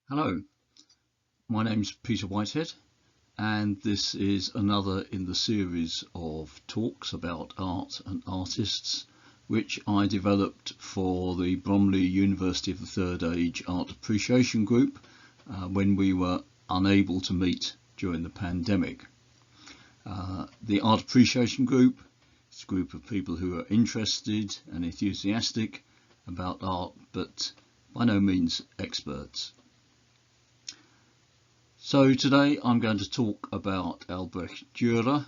Hello, my name's Peter Whitehead, and this is another in the series of talks about art and artists, which I developed for the Bromley University of the Third Age Art Appreciation Group when we were unable to meet during the pandemic. The Art Appreciation Group is a group of people who are interested and enthusiastic about art, but by no means experts. So today I'm going to talk about Albrecht Dürer,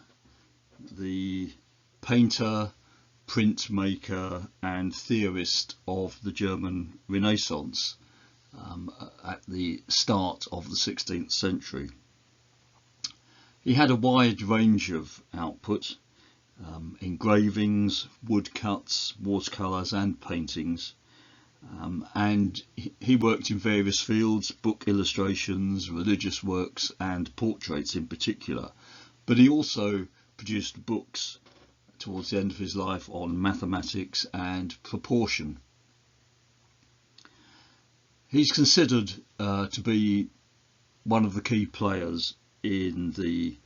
the painter, printmaker and theorist of the German Renaissance at the start of the 16th century. He had a wide range of output, engravings, woodcuts, watercolours and paintings. And he worked in various fields, book illustrations, religious works and portraits in particular, but he also produced books towards the end of his life on mathematics and proportion. He's considered to be one of the key players in the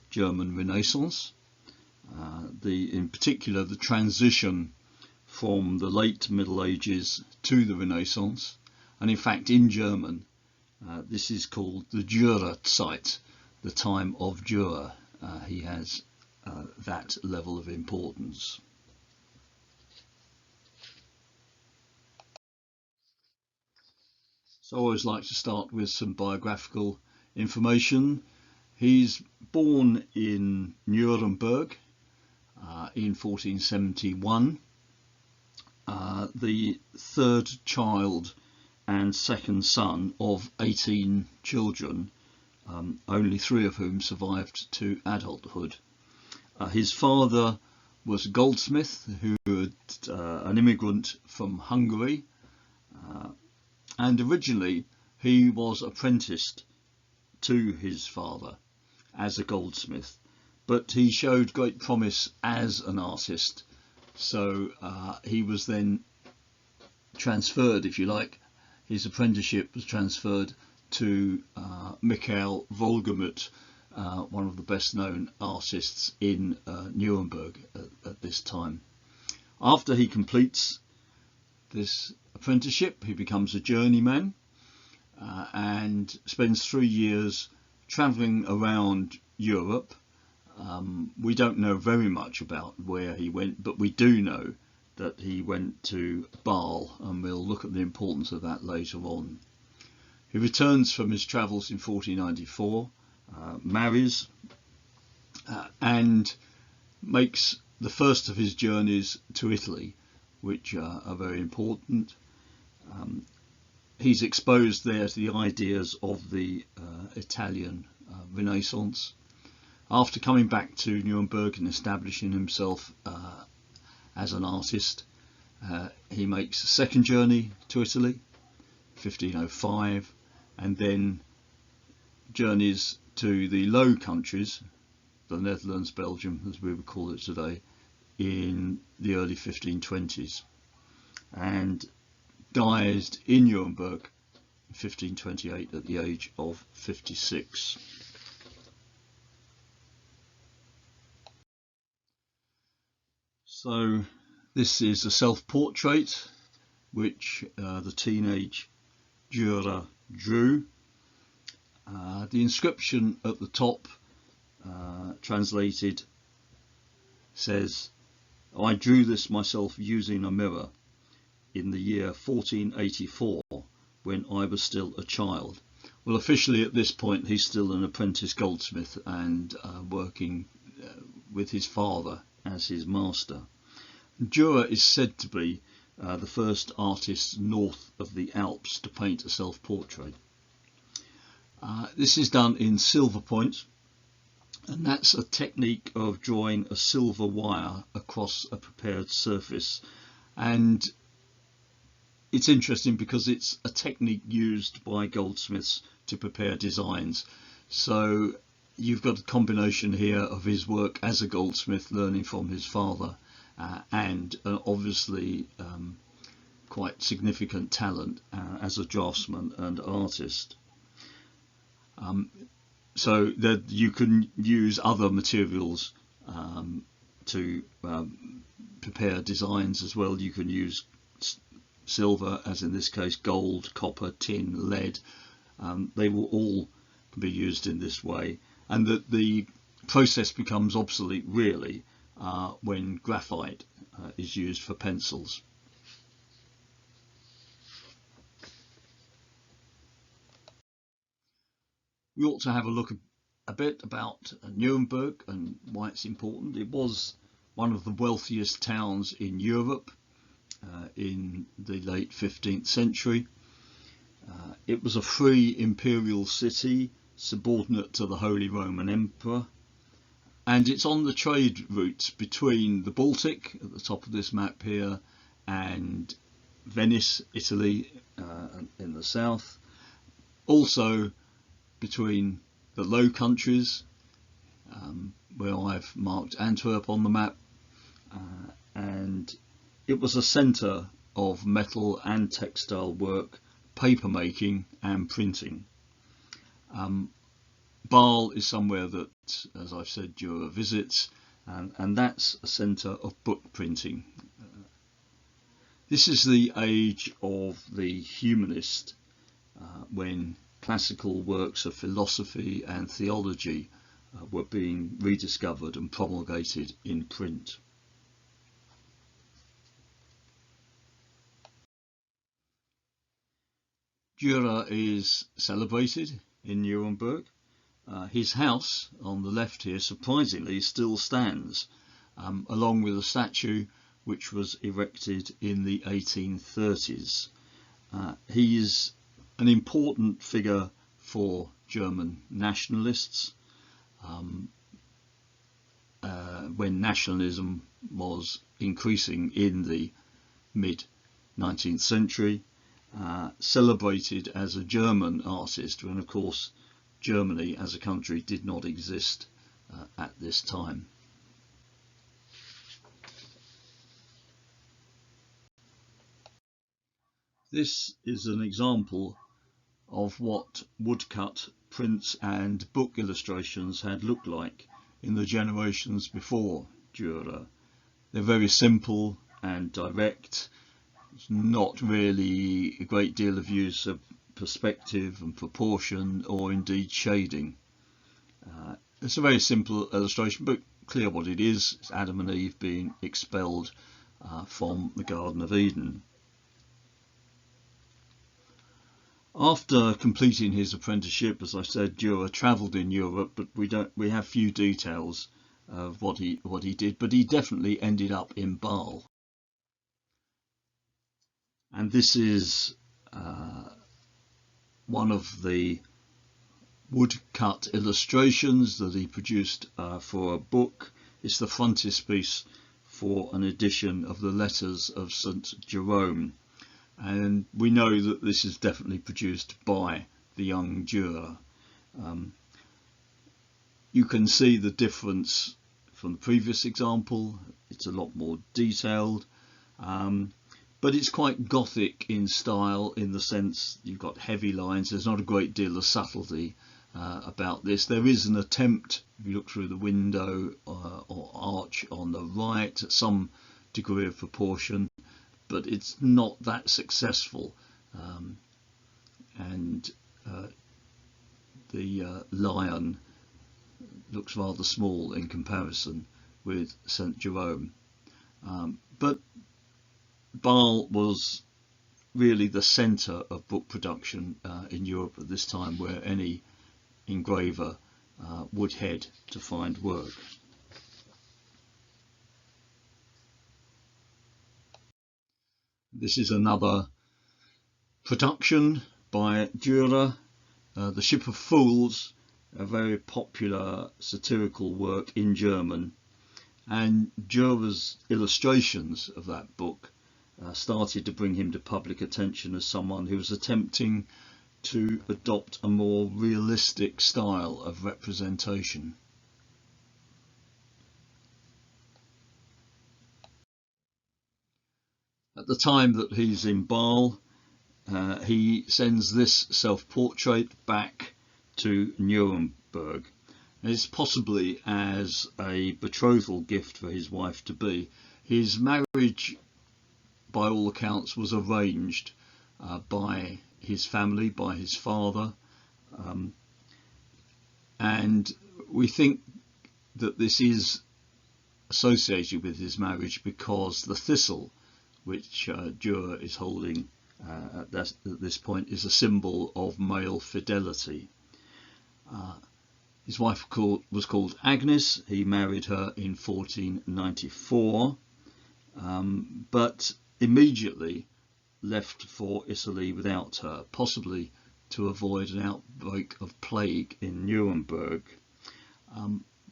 German Renaissance, in particular the transition from the late Middle Ages to the Renaissance, and in fact in German this is called the Dürerzeit, the time of Dürer. He has that level of importance. So I always like to start with some biographical information. He's born in Nuremberg in 1471. The third child and second son of 18 children, only 3 of whom survived to adulthood. His father was a goldsmith who was an immigrant from Hungary, and originally he was apprenticed to his father as a goldsmith, but he showed great promise as an artist. So he was then transferred, if you like, his apprenticeship was transferred to Michael Wohlgemuth, one of the best known artists in Nuremberg at this time. After he completes this apprenticeship, he becomes a journeyman and spends 3 years travelling around Europe. We don't know very much about where he went, but we do know that he went to Bâle, and we'll look at the importance of that later on. He returns from his travels in 1494, marries and makes the first of his journeys to Italy, which are very important. He's exposed there to the ideas of the Italian Renaissance. After coming back to Nuremberg and establishing himself as an artist, he makes a second journey to Italy, 1505, and then journeys to the Low Countries, the Netherlands, Belgium, as we would call it today, in the early 1520s, and died in Nuremberg in 1528 at the age of 56. So this is a self-portrait which the teenage Dürer drew. The inscription at the top, translated, says, "I drew this myself using a mirror in the year 1484 when I was still a child." Well, officially at this point he's still an apprentice goldsmith and working with his father as his master. Dürer is said to be the first artist north of the Alps to paint a self-portrait. This is done in Silverpoint, and that's a technique of drawing a silver wire across a prepared surface, and it's interesting because it's a technique used by goldsmiths to prepare designs. So you've got a combination here of his work as a goldsmith, learning from his father, and obviously quite significant talent as a draftsman and artist. So that you can use other materials to prepare designs as well. You can use silver, as in this case gold, copper, tin, lead. They will all be used in this way, and that the process becomes obsolete really when graphite is used for pencils. We ought to have a look a bit about Nuremberg and why it's important. It was one of the wealthiest towns in Europe in the late 15th century. It was a free imperial city subordinate to the Holy Roman Emperor, and it's on the trade routes between the Baltic at the top of this map here and Venice, Italy in the south. Also between the Low Countries, where I've marked Antwerp on the map, and it was a centre of metal and textile work, paper making and printing. Bâle is somewhere that, as I've said, Dürer visits, and that's a centre of book printing. This is the age of the humanist, when classical works of philosophy and theology were being rediscovered and promulgated in print. Dürer is celebrated in Nuremberg. His house on the left here surprisingly still stands, along with a statue which was erected in the 1830s. He is an important figure for German nationalists when nationalism was increasing in the mid-19th century, celebrated as a German artist when of course Germany as a country did not exist at this time. This is an example of what woodcut prints and book illustrations had looked like in the generations before Dürer. They're very simple and direct. There's not really a great deal of use of perspective and proportion or indeed shading. It's a very simple illustration but clear what it is. It's Adam and Eve being expelled from the Garden of Eden. After completing his apprenticeship, as I said, Dürer travelled in Europe, but we have few details of what he did, but he definitely ended up in Bâle. And this is one of the woodcut illustrations that he produced for a book. It's the frontispiece for an edition of the Letters of St. Jerome. And we know that this is definitely produced by the young Dürer. You can see the difference from the previous example. It's a lot more detailed, but it's quite Gothic in style, in the sense you've got heavy lines. There's not a great deal of subtlety about this. There is an attempt, if you look through the window or arch on the right, some degree of proportion, but it's not that successful, and the lion looks rather small in comparison with St. Jerome. But Bâle was really the centre of book production in Europe at this time, where any engraver would head to find work. This is another production by Dürer, The Ship of Fools, a very popular satirical work in German, and Dürer's illustrations of that book started to bring him to public attention as someone who was attempting to adopt a more realistic style of representation. At the time that he's in Bâle, he sends this self-portrait back to Nuremberg. It's possibly as a betrothal gift for his wife-to-be. His marriage, by all accounts, was arranged by his family, by his father, and we think that this is associated with his marriage because the thistle which Dürer is holding at this point is a symbol of male fidelity. His wife was called Agnes. He married her in 1494, but immediately left for Italy without her, possibly to avoid an outbreak of plague in Nuremberg.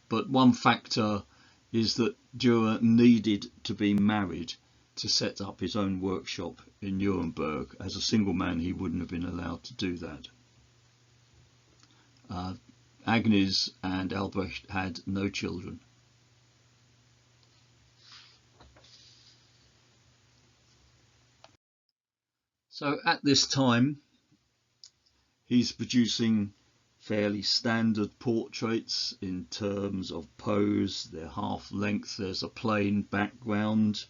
But one factor is that Dürer needed to be married to set up his own workshop in Nuremberg. As a single man, he wouldn't have been allowed to do that. Agnes and Albrecht had no children. So at this time, he's producing fairly standard portraits in terms of pose. They're half length, there's a plain background.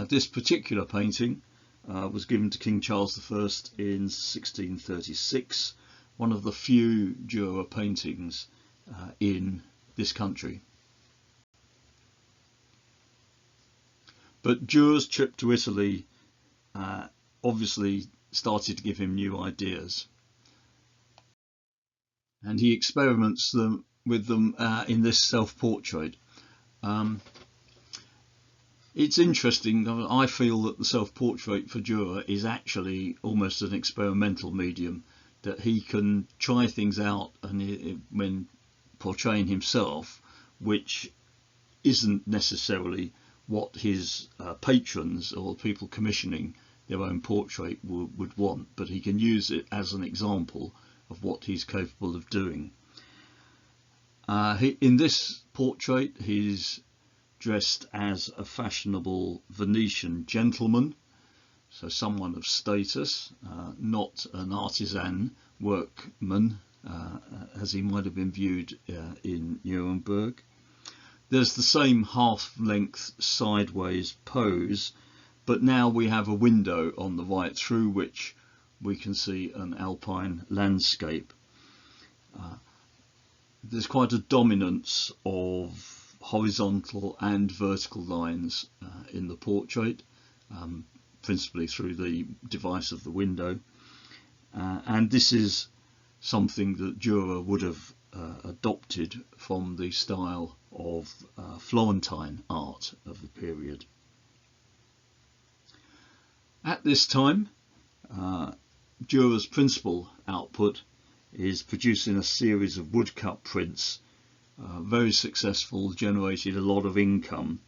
This particular painting was given to King Charles I in 1636, one of the few Dürer paintings in this country. But Dürer's trip to Italy obviously started to give him new ideas, and he experiments with them in this self-portrait. It's interesting. I feel that the self-portrait for Dürer is actually almost an experimental medium, that he can try things out and when portraying himself, which isn't necessarily what his patrons or people commissioning their own portrait would want, but he can use it as an example of what he's capable of doing. In this portrait, he's dressed as a fashionable Venetian gentleman, so someone of status, not an artisan workman as he might have been viewed in Nuremberg. There's the same half-length sideways pose, but now we have a window on the right through which we can see an alpine landscape. There's quite a dominance of horizontal and vertical lines in the portrait, principally through the device of the window, and this is something that Dürer would have adopted from the style of Florentine art of the period. At this time, Dürer's principal output is producing a series of woodcut prints, very successful, generated a lot of income.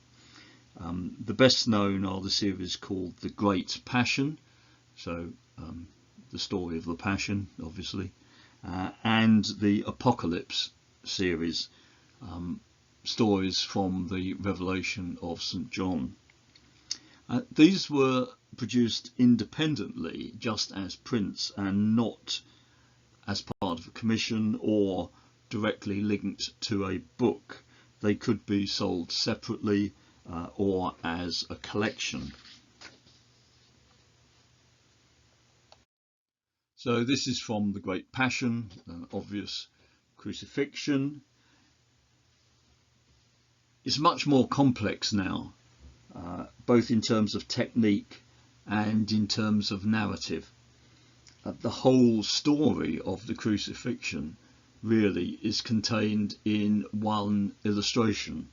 The best known are the series called The Great Passion, so the story of the Passion, obviously, and the Apocalypse series, stories from the Revelation of St. John. These were produced independently, just as prints, and not as part of a commission or directly linked to a book. They could be sold separately or as a collection. So this is from The Great Passion, an obvious crucifixion. It's much more complex now, both in terms of technique and in terms of narrative. The whole story of the crucifixion really is contained in one illustration.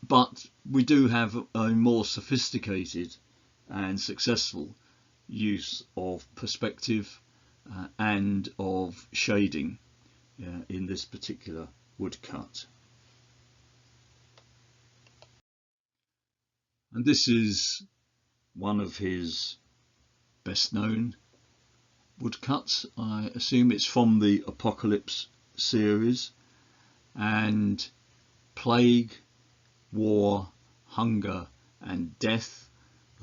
But we do have a more sophisticated and successful use of perspective and of shading in this particular woodcut. And this is one of his best known woodcuts. I assume it's from the Apocalypse series, and plague, war, hunger and death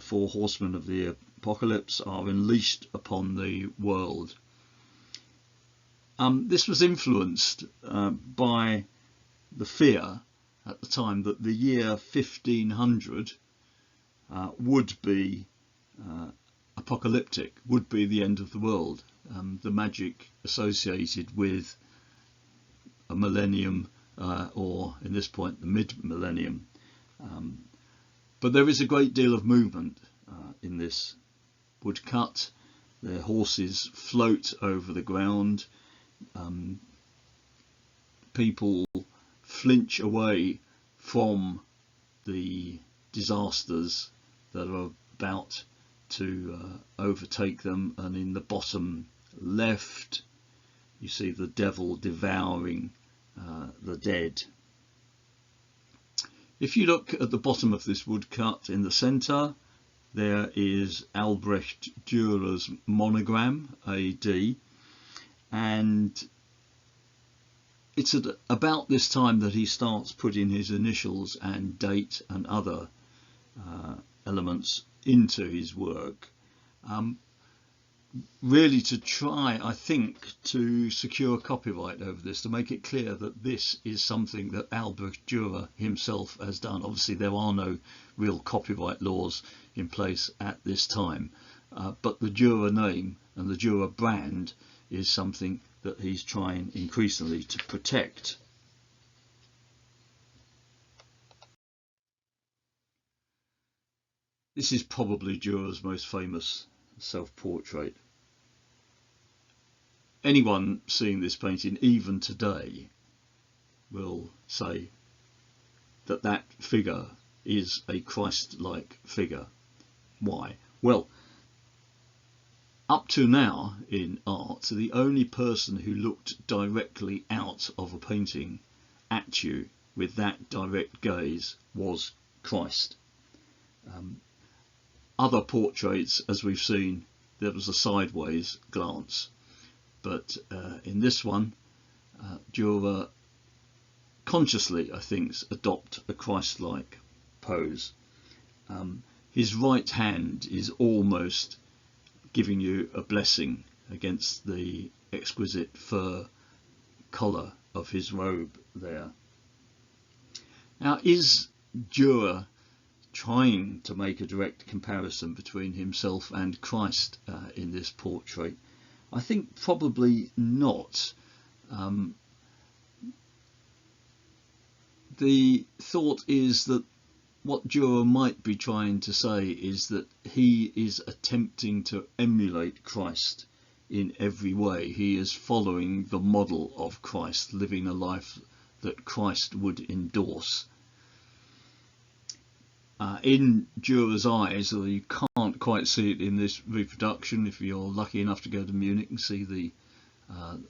the four horsemen of the apocalypse are unleashed upon the world. This was influenced by the fear at the time that the year 1500 would be apocalyptic, would be the end of the world. The magic associated with a millennium, or in this point the mid-millennium. But there is a great deal of movement in this woodcut. Their horses float over the ground. People flinch away from the disasters that are about to overtake them, and in the bottom left you see the devil devouring the dead. If you look at the bottom of this woodcut in the centre, there is Albrecht Dürer's monogram, AD, and it's at about this time that he starts putting his initials and date and other elements into his work, really to try, I think, to secure copyright over this, to make it clear that this is something that Albrecht Dürer himself has done. Obviously there are no real copyright laws in place at this time, but the Dürer name and the Dürer brand is something that he's trying increasingly to protect. This is probably Dürer's most famous self-portrait. Anyone seeing this painting, even today, will say that that figure is a Christ-like figure. Why? Well, up to now in art, the only person who looked directly out of a painting at you with that direct gaze was Christ. Other portraits, as we've seen, there was a sideways glance, but in this one, Dürer consciously, I think, adopt a Christ-like pose. His right hand is almost giving you a blessing against the exquisite fur collar of his robe there. Now, is Dürer trying to make a direct comparison between himself and Christ in this portrait? I think probably not. The thought is that what Dürer might be trying to say is that he is attempting to emulate Christ in every way. He is following the model of Christ, living a life that Christ would endorse. In Dürer's eyes, although you can't quite see it in this reproduction, if you're lucky enough to go to Munich and see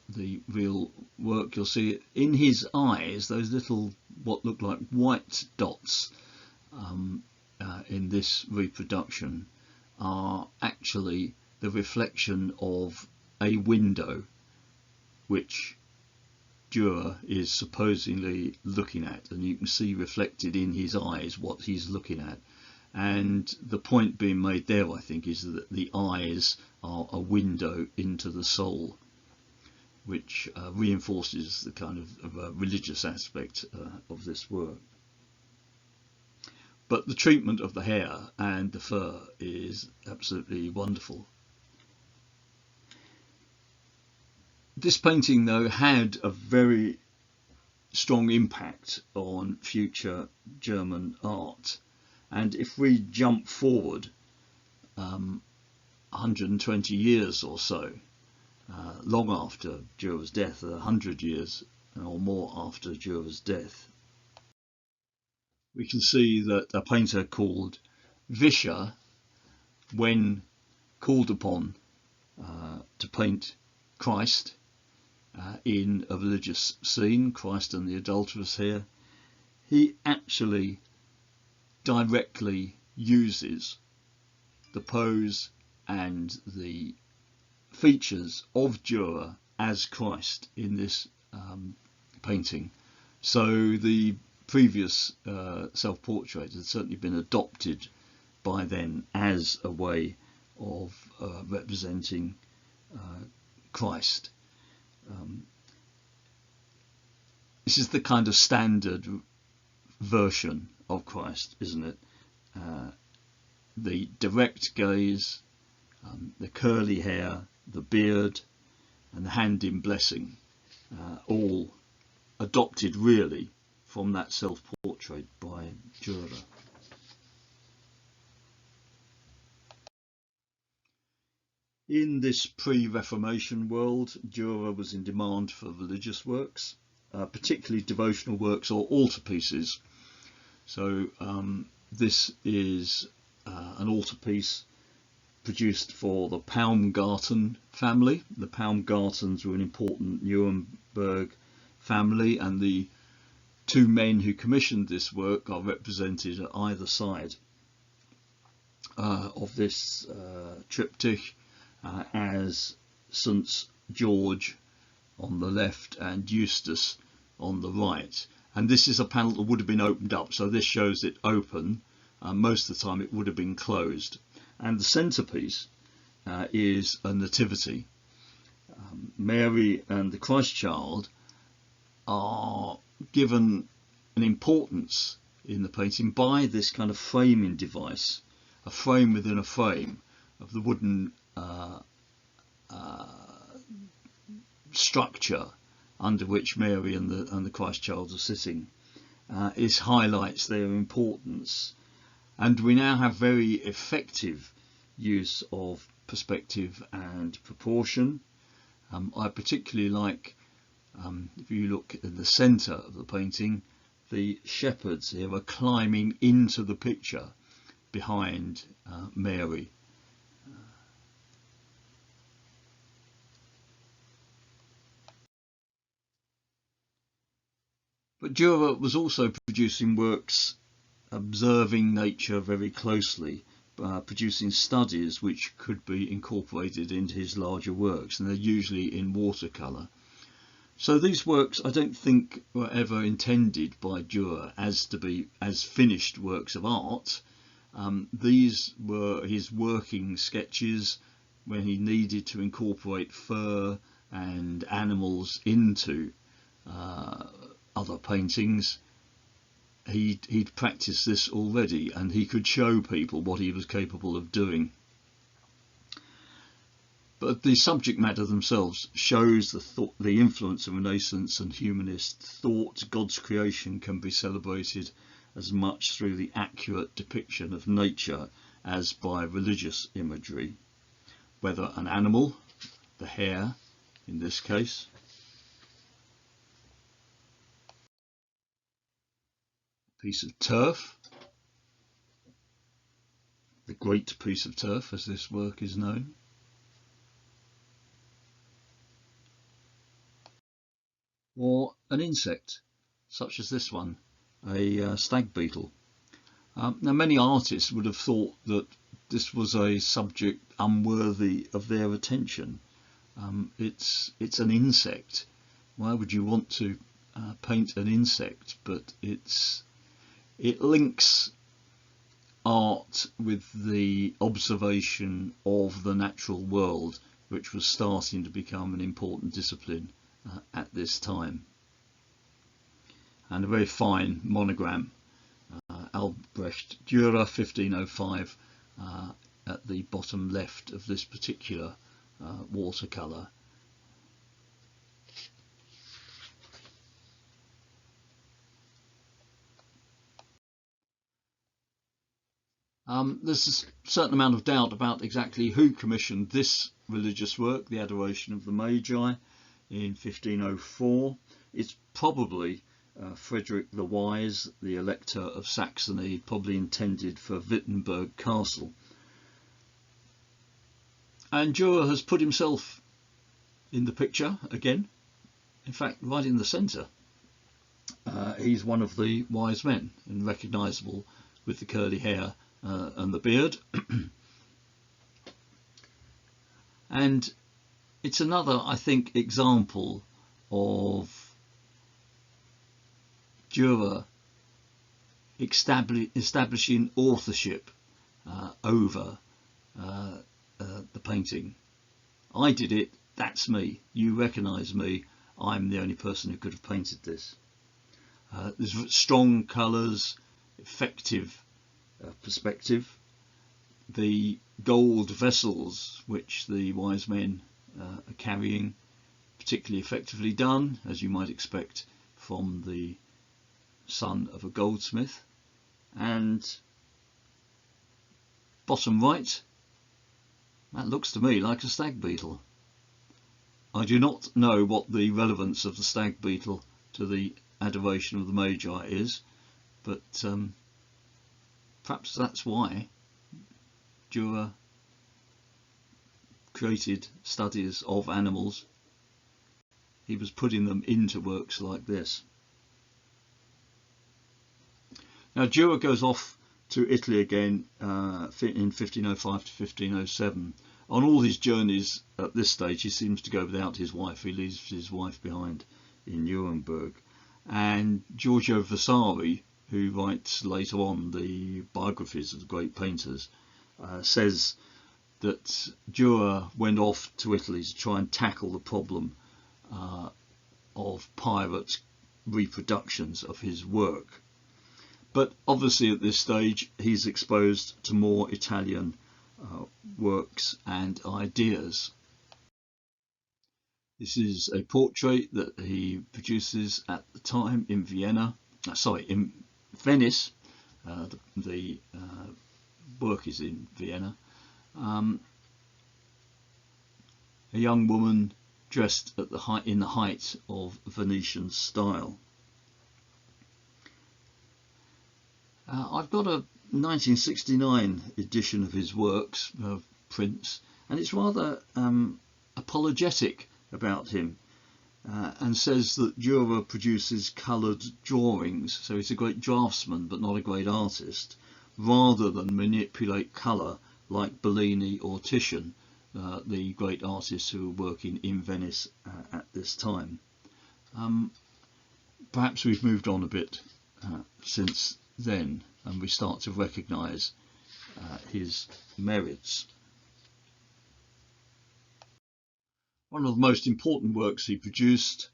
the real work, you'll see it in his eyes. Those little, what look like white dots in this reproduction are actually the reflection of a window which Dürer is supposedly looking at, and you can see reflected in his eyes what he's looking at. And the point being made there, I think, is that the eyes are a window into the soul, which reinforces the kind of religious aspect of this work. But the treatment of the hair and the fur is absolutely wonderful. This painting, though, had a very strong impact on future German art. And if we jump forward 120 years or so, long after Dürer's death, 100 years or more after Dürer's death, we can see that a painter called Vischer, when called upon to paint Christ in a religious scene, Christ and the adulteress here, he actually directly uses the pose and the features of Dürer as Christ in this painting. So the previous self-portrait had certainly been adopted by then as a way of representing Christ. This is the kind of standard version of Christ, isn't it? The direct gaze, the curly hair, the beard, and the hand in blessing, all adopted really from that self-portrait by Dürer. In this pre-Reformation world, Dürer was in demand for religious works, particularly devotional works or altarpieces. So this is an altarpiece produced for the Paumgarten family. The Paumgartens were an important Nuremberg family, and the two men who commissioned this work are represented at either side of this triptych as St George on the left and Eustace on the right. And this is a panel that would have been opened up, so this shows it open. Most of the time it would have been closed. And the centrepiece is a nativity. Mary and the Christ child are given an importance in the painting by this kind of framing device, a frame within a frame of the wooden structure under which Mary and the Christ child are sitting. It highlights their importance, and we now have very effective use of perspective and proportion. I particularly like, if you look in the centre of the painting, the shepherds here are climbing into the picture behind Mary. But Dürer was also producing works observing nature very closely, producing studies which could be incorporated into his larger works, and they're usually in watercolour. So these works I don't think were ever intended by Dürer as to be as finished works of art. These were his working sketches when he needed to incorporate fur and animals into other paintings. He'd practiced this already, and he could show people what he was capable of doing. But the subject matter themselves shows the influence of Renaissance and humanist thought. God's creation can be celebrated as much through the accurate depiction of nature as by religious imagery, whether an animal, the hare in this case, piece of turf, the great piece of turf as this work is known, or an insect such as this one, a stag beetle. Now many artists would have thought that this was a subject unworthy of their attention. It's an insect. Why would you want to paint an insect? But it links art with the observation of the natural world, which was starting to become an important discipline at this time. And a very fine monogram, Albrecht Dürer, 1505, at the bottom left of this particular watercolour. There's a certain amount of doubt about exactly who commissioned this religious work, the Adoration of the Magi, in 1504. It's probably Frederick the Wise, the Elector of Saxony, probably intended for Wittenberg Castle. And Dürer has put himself in the picture again, in fact right in the centre. He's one of the wise men and recognisable with the curly hair and the beard. And it's another, I think, example of Dürer establishing authorship over the painting. I did it, that's me, you recognise me, I'm the only person who could have painted this. There's strong colours, effective perspective. The gold vessels which the wise men are carrying, particularly effectively done, as you might expect from the son of a goldsmith. And bottom right, that looks to me like a stag beetle. I do not know what the relevance of the stag beetle to the adoration of the Magi is, but perhaps that's why Dürer created studies of animals. He was putting them into works like this. Now Dürer goes off to Italy again in 1505 to 1507. On all his journeys at this stage he seems to go without his wife. He leaves his wife behind in Nuremberg. And Giorgio Vasari, who writes later on the biographies of the great painters, says that Dürer went off to Italy to try and tackle the problem of pirate reproductions of his work. But obviously at this stage he's exposed to more Italian works and ideas. This is a portrait that he produces at the time in Vienna, in Venice. The work is in Vienna. A young woman dressed at in the height of Venetian style. I've got a 1969 edition of his works, prints, and it's rather apologetic about him, and says that Dürer produces coloured drawings, so he's a great draftsman but not a great artist, rather than manipulate colour like Bellini or Titian, the great artists who were working in Venice at this time. Perhaps we've moved on a bit since then, and we start to recognise his merits. One of the most important works he produced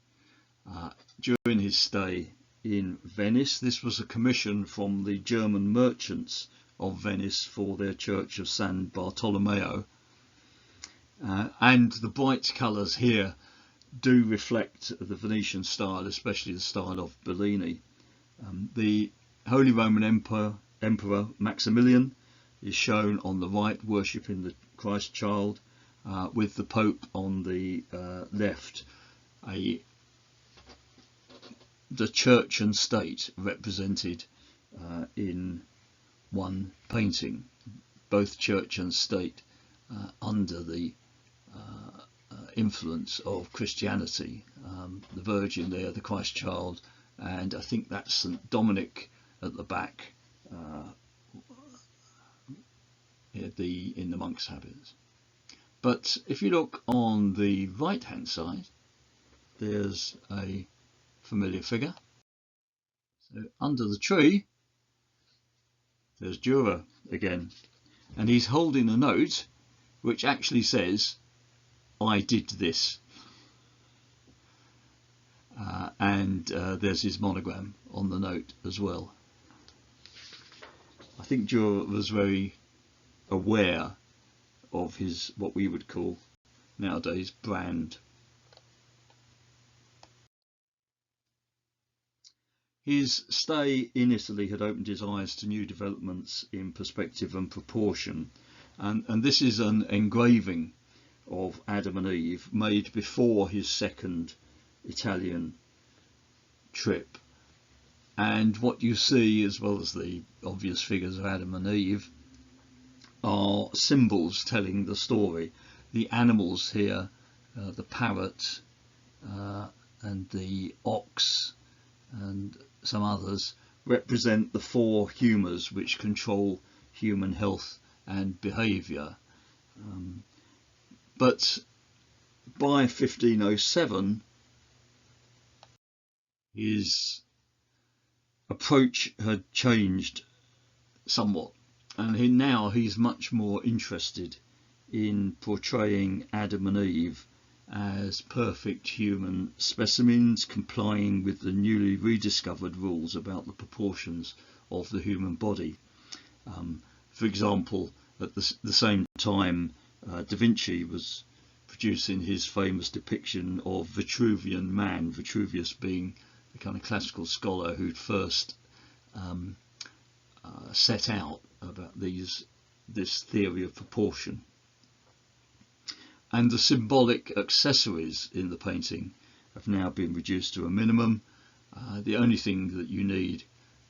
during his stay in Venice, this was a commission from the German merchants of Venice for their church of San Bartolomeo, and the bright colours here do reflect the Venetian style, especially the style of Bellini. The Holy Roman Emperor Maximilian is shown on the right worshipping the Christ child, with the Pope on the left, the church and state represented in one painting, both church and state under the influence of Christianity. The Virgin there, the Christ child, and I think that's St. Dominic at the back, in the monk's habits. But if you look on the right hand side, there's a familiar figure. So under the tree there's Dürer again, and he's holding a note which actually says, "I did this," and there's his monogram on the note as well. I think Dürer was very aware of his, what we would call nowadays, brand. His stay in Italy had opened his eyes to new developments in perspective and proportion, and this is an engraving of Adam and Eve made before his second Italian trip. And what you see, as well as the obvious figures of Adam and Eve, are symbols telling the story. The animals here, the parrot and the ox and some others, represent the four humours which control human health and behaviour. But by 1507 his approach had changed somewhat. and now he's much more interested in portraying Adam and Eve as perfect human specimens, complying with the newly rediscovered rules about the proportions of the human body. For example, at the same time, Da Vinci was producing his famous depiction of Vitruvian man, Vitruvius being the kind of classical scholar who'd first set out about this theory of proportion. And the symbolic accessories in the painting have now been reduced to a minimum. The only thing that you need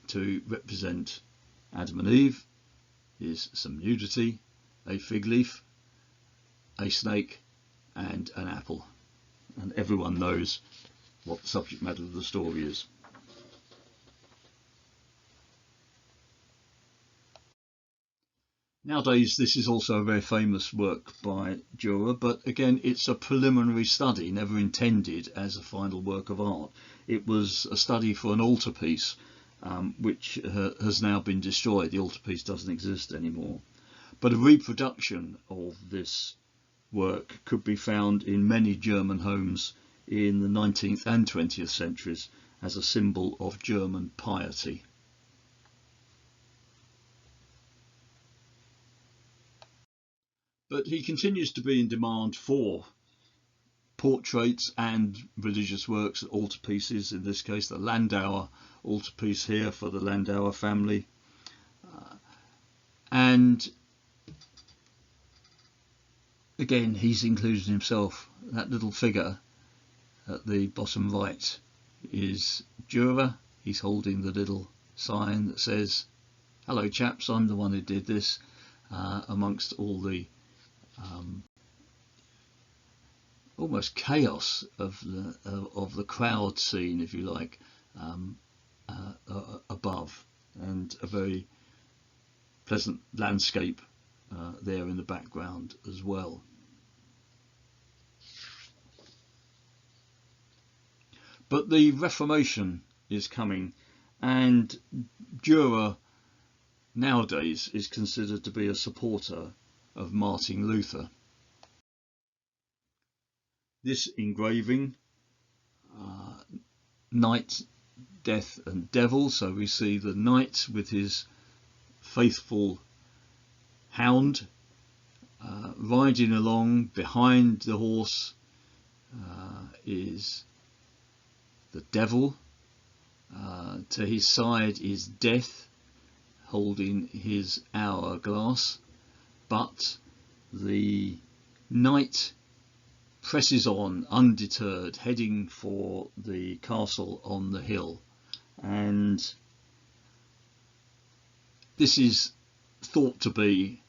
to represent Adam and Eve is some nudity, a fig leaf, a snake and an apple. And everyone knows what the subject matter of the story is. Nowadays, this is also a very famous work by Dürer, but again, it's a preliminary study, never intended as a final work of art. It was a study for an altarpiece, which has now been destroyed. The altarpiece doesn't exist anymore. But a reproduction of this work could be found in many German homes in the 19th and 20th centuries as a symbol of German piety. But he continues to be in demand for portraits and religious works, altarpieces, in this case the Landauer altarpiece here for the Landauer family. And again, he's included himself. That little figure at the bottom right is Dürer. He's holding the little sign that says, "Hello chaps, I'm the one who did this," amongst all the almost chaos of the crowd scene, if you like, above, and a very pleasant landscape there in the background as well. But the Reformation is coming, and Dürer nowadays is considered to be a supporter of Martin Luther. This engraving, Knight, Death and Devil, so we see the knight with his faithful hound riding along. Behind the horse is the devil, to his side is Death holding his hourglass, but the knight presses on undeterred, heading for the castle on the hill. And this is thought to be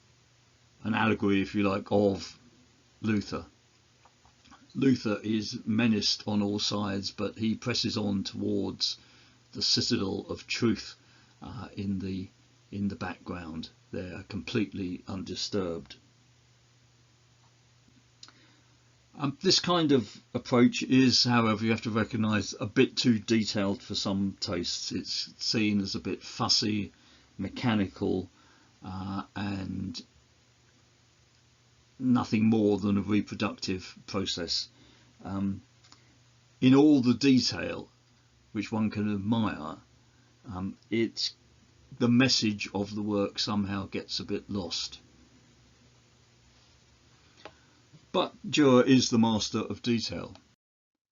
an allegory, if you like, of Luther. Luther is menaced on all sides, but he presses on towards the citadel of truth in the background. They're completely undisturbed. This kind of approach is, however, you have to recognise, a bit too detailed for some tastes. It's seen as a bit fussy, mechanical, and nothing more than a reproductive process. In all the detail which one can admire, the message of the work somehow gets a bit lost. But Dürer is the master of detail,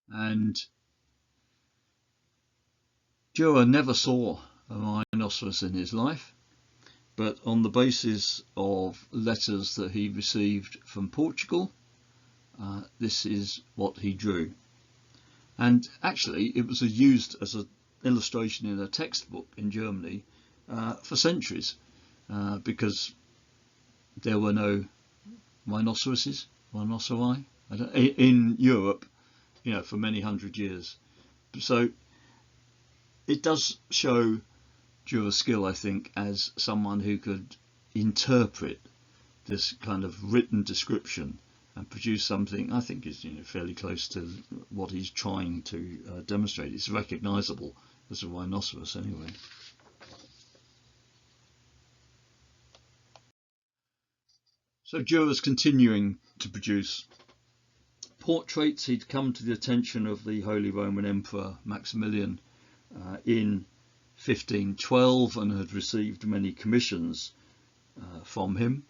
and Dürer never saw a rhinoceros in his life, but on the basis of letters that he received from Portugal, this is what he drew. And actually it was used as an illustration in a textbook in Germany for centuries, because there were no rhinoceri in Europe, for many hundred years. So it does show Dürer's skill, I think, as someone who could interpret this kind of written description and produce something I think is fairly close to what he's trying to demonstrate. It's recognisable as a rhinoceros anyway. So Dürer's continuing to produce portraits. He'd come to the attention of the Holy Roman Emperor Maximilian in 1512 and had received many commissions from him.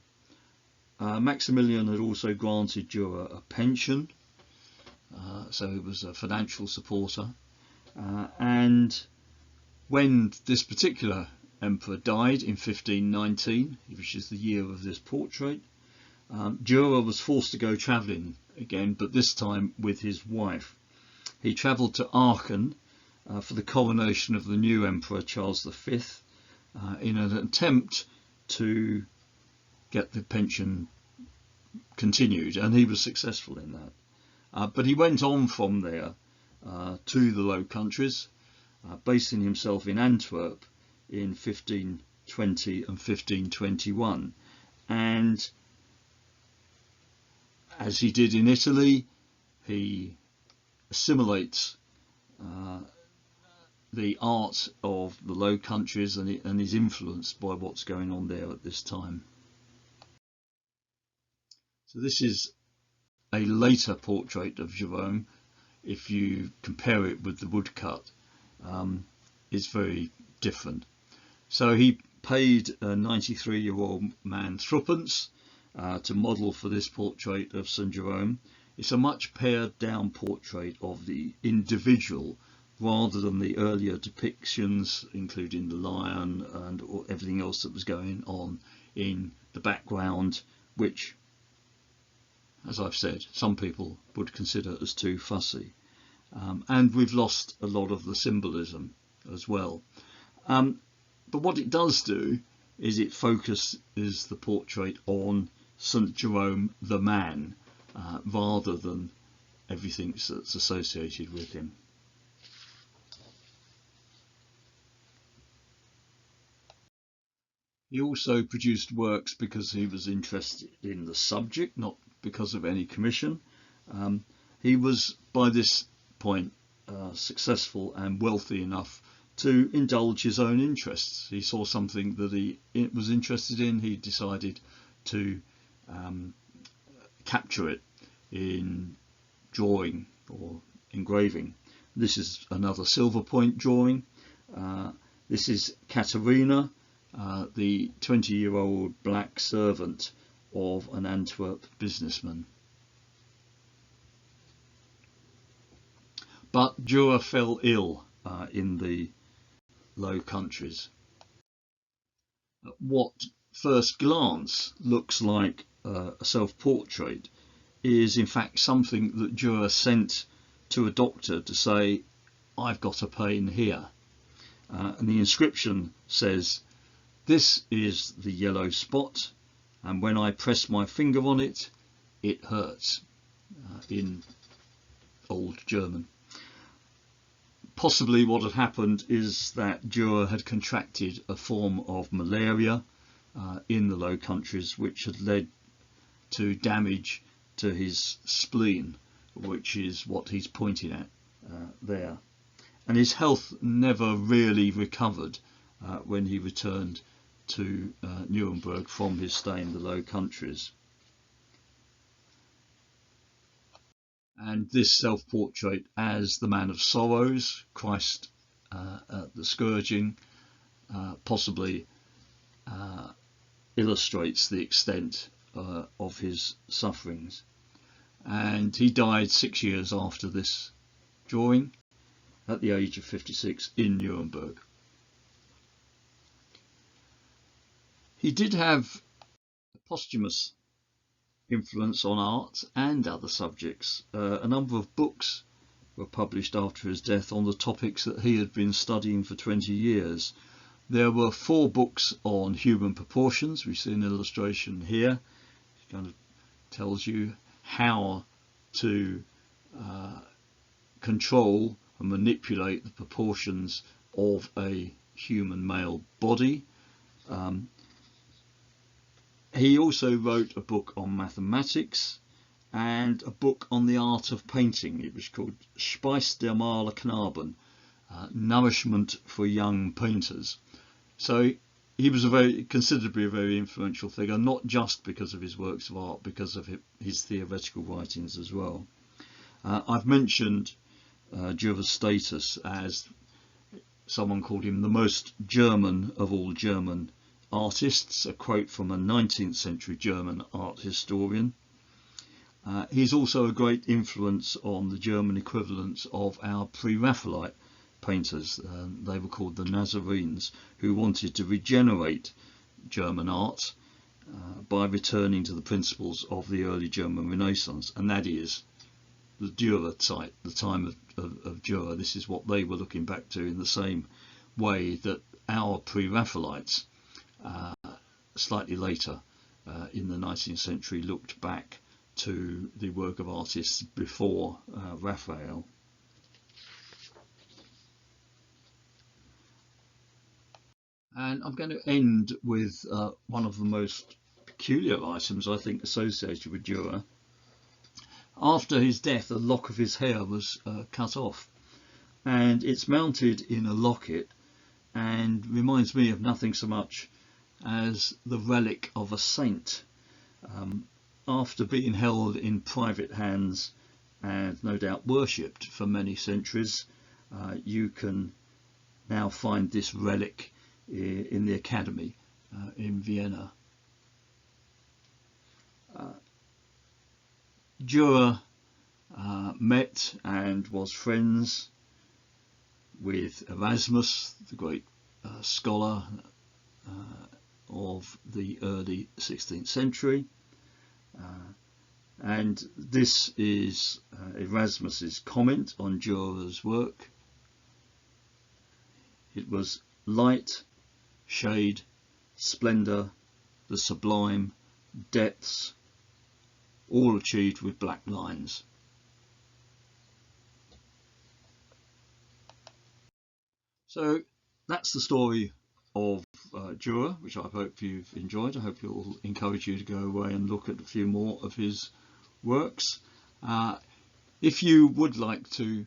Maximilian had also granted Dürer a pension, so he was a financial supporter. And when this particular emperor died in 1519, which is the year of this portrait, Dürer was forced to go travelling again, but this time with his wife. He travelled to Aachen for the coronation of the new emperor Charles V in an attempt to get the pension continued, and he was successful in that. But he went on from there to the Low Countries, basing himself in Antwerp in 1520 and 1521, and as he did in Italy, he assimilates the art of the Low Countries and is influenced by what's going on there at this time. So this is a later portrait of Jerome. If you compare it with the woodcut, it's very different. So he paid a 93-year-old man threepence to model for this portrait of St. Jerome. It's a much pared down portrait of the individual rather than the earlier depictions, including the lion and everything else that was going on in the background, which, as I've said, some people would consider as too fussy. And we've lost a lot of the symbolism as well. But what it does do is it focuses the portrait on St. Jerome the man, rather than everything that's associated with him. He also produced works because he was interested in the subject, not because of any commission. He was by this point successful and wealthy enough to indulge his own interests. He saw something that he was interested in, he decided to capture it in drawing or engraving. This is another Silverpoint drawing. This is Katerina, the 20-year-old black servant of an Antwerp businessman. But Dürer fell ill in the Low Countries. What first glance looks like a self-portrait is in fact something that Dürer sent to a doctor to say, I've got a pain here. And the inscription says, this is the yellow spot, and when I press my finger on it, it hurts, in Old German. Possibly what had happened is that Dürer had contracted a form of malaria in the Low Countries, which had led to damage to his spleen, which is what he's pointing at there. And his health never really recovered when he returned to Nuremberg from his stay in the Low Countries. And this self-portrait as the Man of Sorrows, Christ at the scourging, possibly illustrates the extent of his sufferings. And he died 6 years after this drawing at the age of 56 in Nuremberg. He did have a posthumous influence on art and other subjects. A number of books were published after his death on the topics that he had been studying for 20 years. There were 4 books on human proportions. We see an illustration here. It kind of tells you how to control and manipulate the proportions of a human male body. He also wrote a book on mathematics and a book on the art of painting. It was called Speis der Malerknaben, Nourishment for Young Painters. So he was considered a very influential figure, not just because of his works of art, because of his theoretical writings as well. I've mentioned Dürer's status as someone called him the most German of all German artists, a quote from a 19th century German art historian. He's also a great influence on the German equivalents of our pre-Raphaelite painters. They were called the Nazarenes, who wanted to regenerate German art by returning to the principles of the early German Renaissance, and that is the Dürer type, the time of Dürer. This is what they were looking back to, in the same way that our pre-Raphaelites slightly later in the 19th century looked back to the work of artists before Raphael. And I'm going to end with one of the most peculiar items, I think, associated with Dürer. After his death, a lock of his hair was cut off, and it's mounted in a locket and reminds me of nothing so much as the relic of a saint. After being held in private hands and no doubt worshipped for many centuries, you can now find this relic in the Academy in Vienna. Dürer met and was friends with Erasmus, the great scholar of the early 16th century, and this is Erasmus's comment on Dürer's work. It was light, shade, splendour, the sublime, depths, all achieved with black lines. So that's the story of Dürer, which I hope you've enjoyed. I hope it will encourage you to go away and look at a few more of his works. If you would like to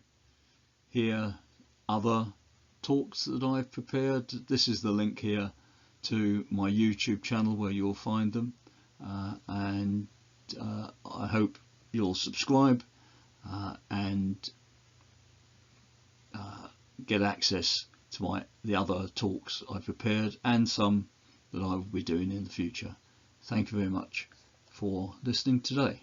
hear other talks that I've prepared, this is the link here to my YouTube channel where you'll find them, and I hope you'll subscribe and get access to the other talks I've prepared, and some that I will be doing in the future. Thank you very much for listening today.